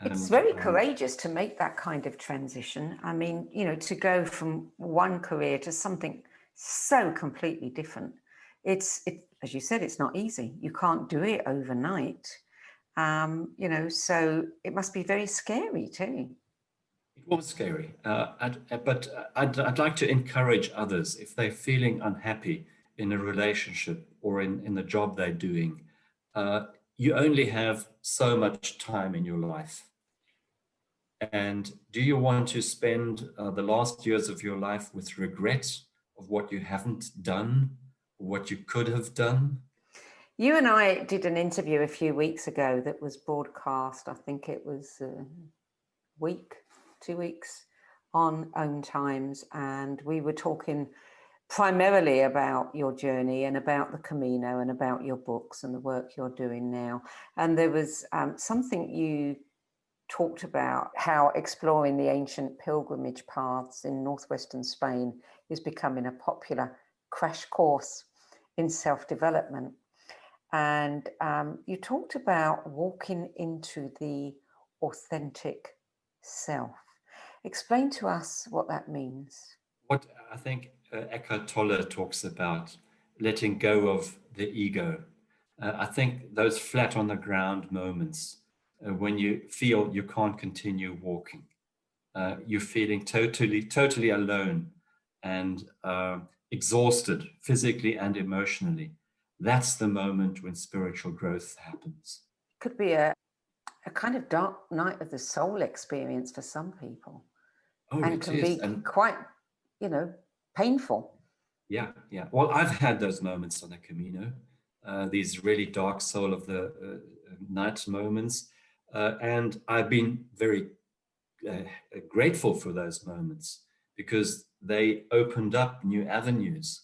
It's very courageous to make that kind of transition. I mean, to go from one career to something so completely different. As you said, it's not easy. You can't do it overnight. So it must be very scary too. It was scary, but I'd like to encourage others, if they're feeling unhappy in a relationship or in the job they're doing. You only have so much time in your life. And do you want to spend the last years of your life with regret of what you haven't done, what you could have done? You and I did an interview a few weeks ago that was broadcast, I think it was a week, 2 weeks, on Own Times, and we were talking primarily about your journey and about the Camino and about your books and the work you're doing now. And there was something you talked about, how exploring the ancient pilgrimage paths in northwestern Spain is becoming a popular crash course in self-development. And you talked about walking into the authentic self. Explain to us what that means. What I think Eckhart Tolle talks about, letting go of the ego. I think those flat on the ground moments when you feel you can't continue walking, you're feeling totally alone and exhausted physically and emotionally. That's the moment when spiritual growth happens. Could be a kind of dark night of the soul experience for some people. Oh, and it can is. be And quite, painful. yeah. Well, I've had those moments on the Camino, these really dark soul of the night moments. And I've been very grateful for those moments because they opened up new avenues.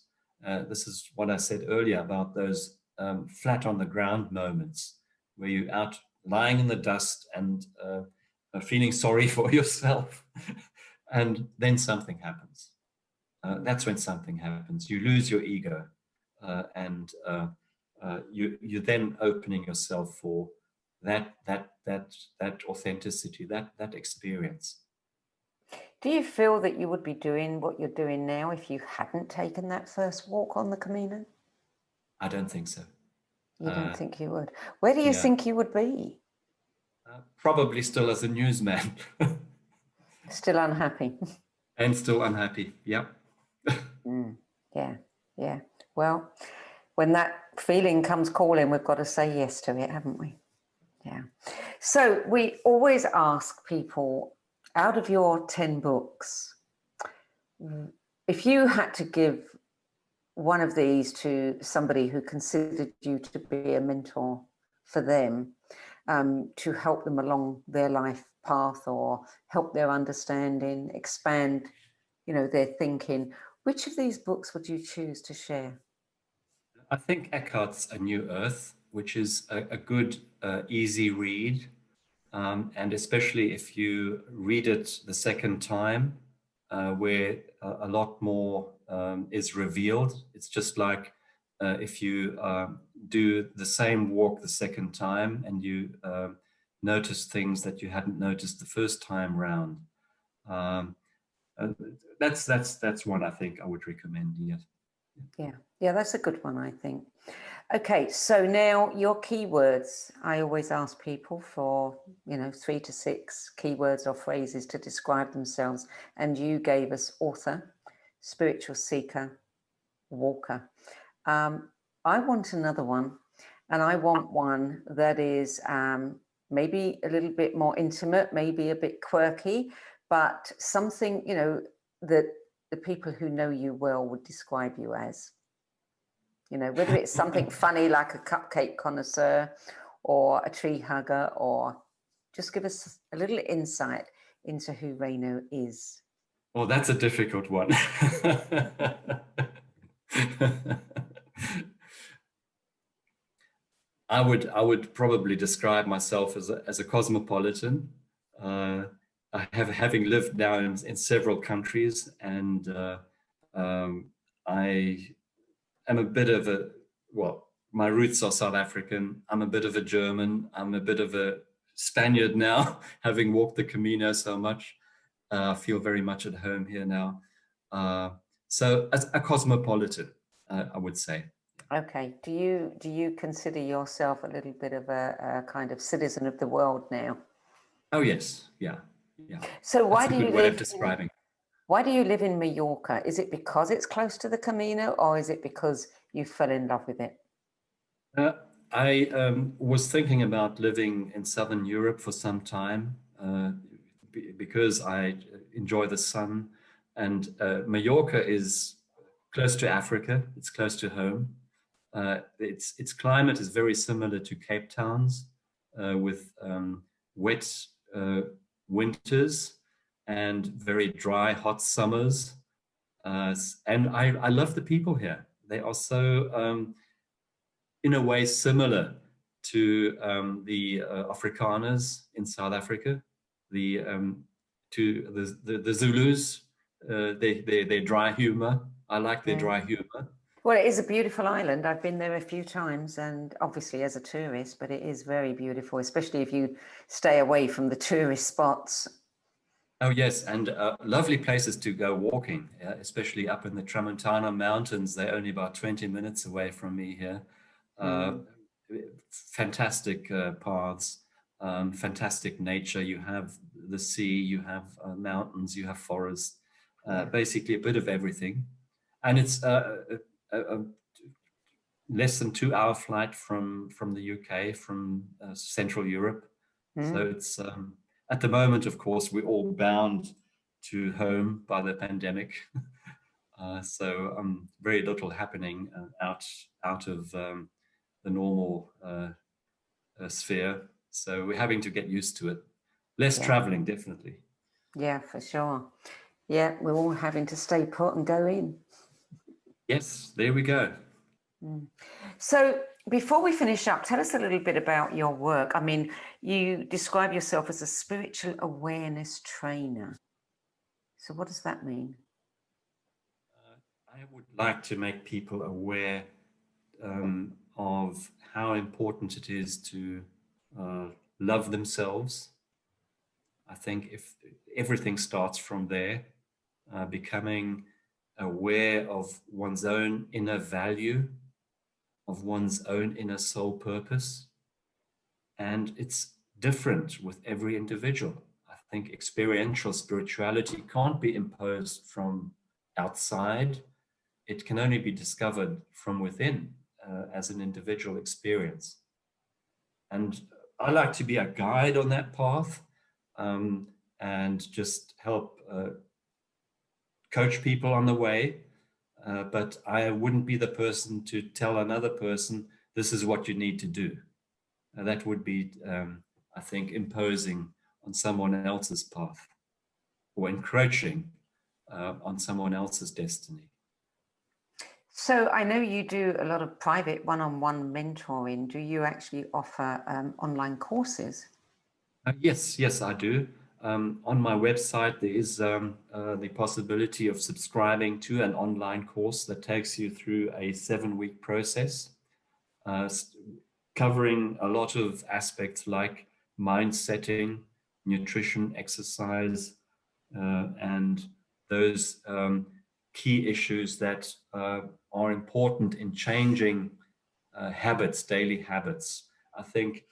This is what I said earlier about those flat on the ground moments where you're out lying in the dust and feeling sorry for yourself. And then something happens. That's when something happens. You lose your ego, and you're then opening yourself for that authenticity, that experience. Do you feel that you would be doing what you're doing now if you hadn't taken that first walk on the Camino? I don't think so. You don't think you would? Where do you Yeah. think you would be? Probably still as a newsman. Still unhappy? And still unhappy. Yeah. Yeah. Well, when that feeling comes calling, we've got to say yes to it, haven't we? Yeah. So we always ask people, out of your 10 books, if you had to give one of these to somebody who considered you to be a mentor for them, to help them along their life path or help their understanding, expand, their thinking, which of these books would you choose to share? I think Eckhart's A New Earth, which is a good, easy read. And especially if you read it the second time, where a lot more is revealed. It's just like if you do the same walk the second time and you notice things that you hadn't noticed the first time round. That's one I think I would recommend. Yes. Yeah, that's a good one, I think. Okay, so now your keywords. I always ask people for, 3 to 6 keywords or phrases to describe themselves. And you gave us author, spiritual seeker, walker. I want another one, and I want one that is maybe a little bit more intimate, maybe a bit quirky, but something, that the people who know you well would describe you as. Whether it's something funny like a cupcake connoisseur or a tree hugger, or just give us a little insight into who Reino is. Well, that's a difficult one. I would probably describe myself as a cosmopolitan. Having lived now in several countries, and I am a bit of my roots are South African. I'm a bit of a German. I'm a bit of a Spaniard now, having walked the Camino so much. I feel very much at home here now. So as a cosmopolitan, I would say. Okay. Do you consider yourself a little bit of a kind of citizen of the world now? Oh yes, yeah. So why That's do a you good way of live? describing. Why do you live in Mallorca? Is it because it's close to the Camino, or is it because you fell in love with it? I was thinking about living in Southern Europe for some time, because I enjoy the sun. And Mallorca is close to Africa. It's close to home. Its climate is very similar to Cape Town's, with wet winters and very dry, hot summers. And I love the people here. They are so, in a way, similar to the Afrikaners in South Africa, to the Zulus, their dry humor. I like their dry humor. Well, it is a beautiful island. I've been there a few times, and obviously as a tourist, but it is very beautiful, especially if you stay away from the tourist spots. Oh, yes, and lovely places to go walking, especially up in the Tramontana Mountains. They're only about 20 minutes away from me here. Fantastic paths, fantastic nature. You have the sea, you have mountains, you have forests, basically a bit of everything. And it's a less than 2-hour flight from the UK, from Central Europe. So it's at the moment, of course, we're all bound to home by the pandemic. So very little happening out of the normal sphere. So we're having to get used to it. Less traveling, definitely. Yeah, for sure. Yeah, we're all having to stay put and go in. Yes, there we go. So before we finish up, tell us a little bit about your work. I mean, you describe yourself as a spiritual awareness trainer. So what does that mean? I would like to make people aware of how important it is to love themselves. I think if everything starts from there, becoming aware of one's own inner value, of one's own inner soul purpose. And it's different with every individual. I think experiential spirituality can't be imposed from outside. It can only be discovered from within as an individual experience. And I like to be a guide on that path, and just help coach people on the way. But I wouldn't be the person to tell another person, this is what you need to do. That would be, I think, imposing on someone else's path or encroaching on someone else's destiny. So I know you do a lot of private one-on-one mentoring. Do you actually offer online courses? Yes, I do. On my website, there is the possibility of subscribing to an online course that takes you through a 7-week process, covering a lot of aspects like mind setting, nutrition, exercise, and those key issues that are important in changing habits, daily habits. I think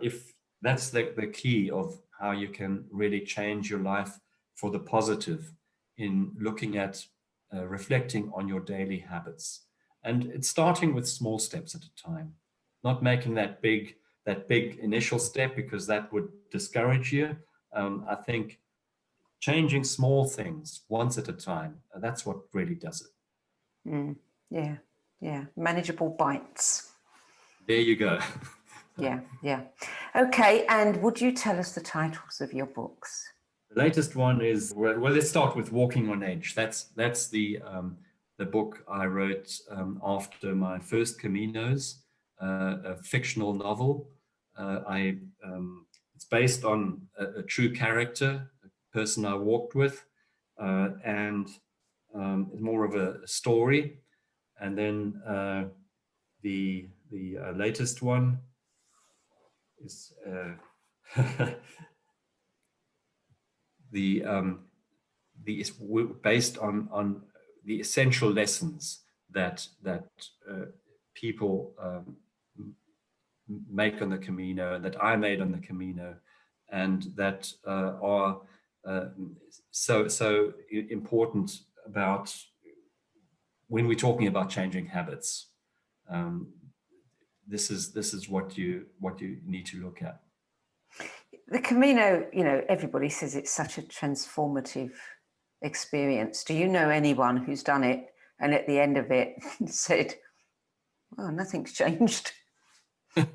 if that's the key of how you can really change your life for the positive, in looking at reflecting on your daily habits. And it's starting with small steps at a time, not making that big initial step, because that would discourage you. I think changing small things once at a time, that's what really does it. Yeah. Manageable bites. There you go. Yeah. Okay, and would you tell us the titles of your books? The latest one is, well, let's start with Walking on Edge. That's the book I wrote after my first Caminos, a fictional novel. It's based on a true character, a person I walked with, and it's more of a story. And then the latest one is is based on the essential lessons that people make on the Camino, that I made on the Camino, and that are so important about when we're talking about changing habits. This is what you need to look at. The Camino, you know, everybody says it's such a transformative experience. Do you know anyone who's done it and at the end of it said, well, nothing's changed? A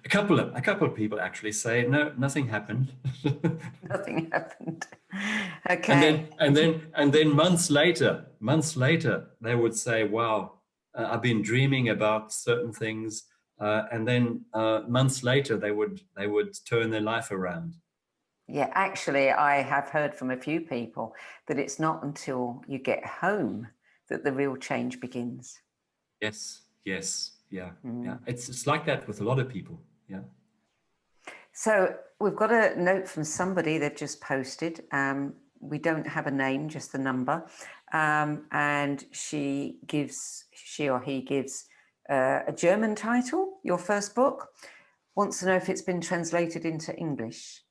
couple of people actually say, no, nothing happened. Nothing happened. Okay. And then months later, they would say, wow, I've been dreaming about certain things. And then months later, they would turn their life around. Yeah, actually, I have heard from a few people that it's not until you get home that the real change begins. Yes, yeah. It's like that with a lot of people. Yeah. So we've got a note from somebody they've just posted. We don't have a name, just the number. And she or he gives a German title, your first book. Wants to know if it's been translated into English.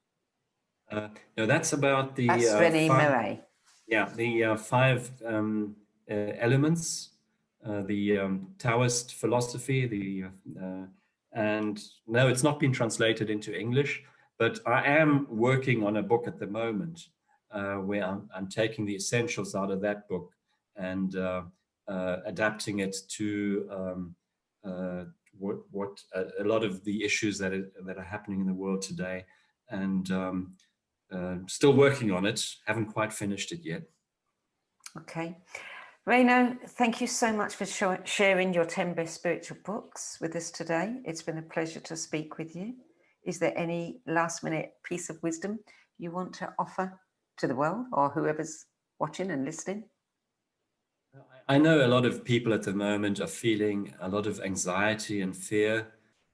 No, that's about the That's René Murray. Yeah, the 5 elements, the Taoist philosophy, and no, it's not been translated into English, but I am working on a book at the moment where I'm taking the essentials out of that book and adapting it to what a lot of the issues that are happening in the world today, and still working on it. Haven't quite finished it yet. Okay. Reino, thank you so much for sharing your 10 best spiritual books with us today. It's been a pleasure to speak with you. Is there any last minute piece of wisdom you want to offer to the world or whoever's watching and listening? I know a lot of people at the moment are feeling a lot of anxiety and fear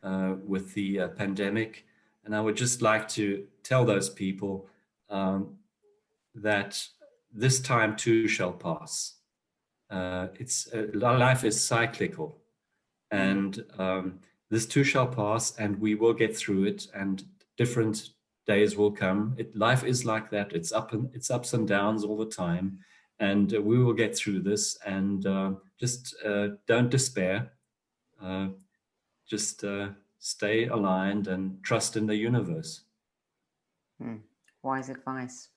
with the pandemic. And I would just like to tell those people that this time too shall pass. Life is cyclical, and this too shall pass, and we will get through it, and different days will come. Life is like that. It's ups and downs all the time, and we will get through this. And just don't despair. Just stay aligned and trust in the universe. Wise advice.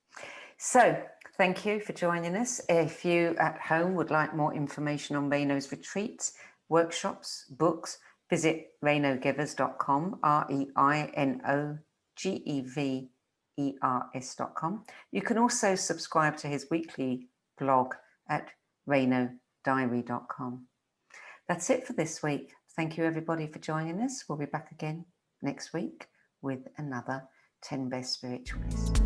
So thank you for joining us. If you at home would like more information on Reino's retreats, workshops, books, visit reinogevers.com, REINOGEVERS.com. You can also subscribe to his weekly blog at reinodiary.com. That's it for this week. Thank you everybody for joining us. We'll be back again next week with another 10 Best Spiritualists.